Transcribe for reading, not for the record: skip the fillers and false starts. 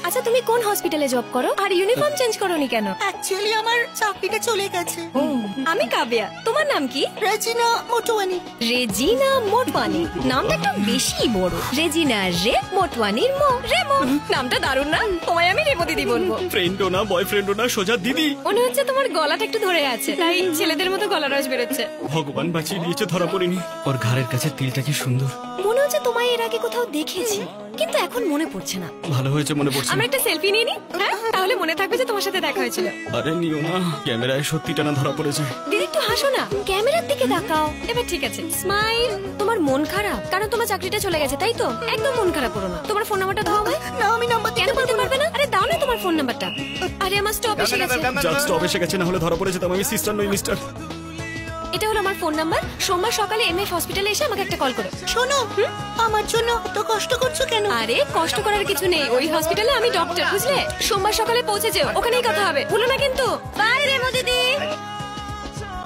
আচ্ছা তুমি কোন হসপিটালে জব করো আর ইউনিফর্ম চেঞ্জ করোনি কেন? অ্যাকচুয়ালি আমার চাকরিটা চলে গেছে। আমি কাব্যা, তোমার নাম কি? রেজিনা মোটওয়ানি। রেজিনা মোটওয়ানি, নামটা একটু বেশি বড়। রেজিনা রে, মোটওয়ানির মো, রেমো। নামটা দারুণ না? তোমায় আমি রেমো দিদি বলবো। ফ্রেন্ডও না বয়ফ্রেন্ডও না, সোজা দিদি। মনে হচ্ছে তোমার গলাটা একটু ধরে আছে, তাই ছেলেদের মতো গলা রস বেরোচ্ছে। ভগবান বাঁচিয়ে দিয়েছে, ধরা পড়িনি। ওর ঘাড়ের কাছে তিলটা কি সুন্দর। মনে হচ্ছে তোমায় এর আগে কোথাও দেখেছি, কিন্তু এখন মনে পড়ছে না। ভালো হয়েছে মনে পড়ছে। আমরা একটা সেলফি নিয়ে নি, হ্যাঁ? তাহলে মনে থাকবে যে তোমার সাথে দেখা হয়েছিল। আরে নিও না, ক্যামেরায় সত্যিটা না ধরা পড়েছে। দিদি একটু হাসো না, ক্যামেরার দিকে তাকাও। এবার ঠিক আছে, স্মাইল। তোমার মন খারাপ কারণ তোমার চাকরিটা চলে গেছে, তাই তো? একদম মন খারাপ করো না। তোমার ফোন নাম্বারটা দাও আমায়। না আমি নাম্বার কেন দিতে পারবে না? আরে দাও না তোমার ফোন নাম্বারটা। আরে আমার স্টপ এসে গেছে। জাস্ট স্টপ এসে গেছে, না হলে ধরা পড়েছে। আমি সিস্টার নই মিস্টার। এটা হলো আমার ফোন নাম্বার। সোমবার সকালে এমএফ হসপিটালে এসে আমাকে একটা কল করো। শোনো, আমার জন্য এত কষ্ট করছো কেন? আরে কষ্ট করার কিছু নেই, ওই হসপিটালে আমি ডক্টর, বুঝলে? সোমবার সকালে পৌঁছে যেও, ওখানেই কথা হবে। ভুলো না কিন্তু। Bye Reno.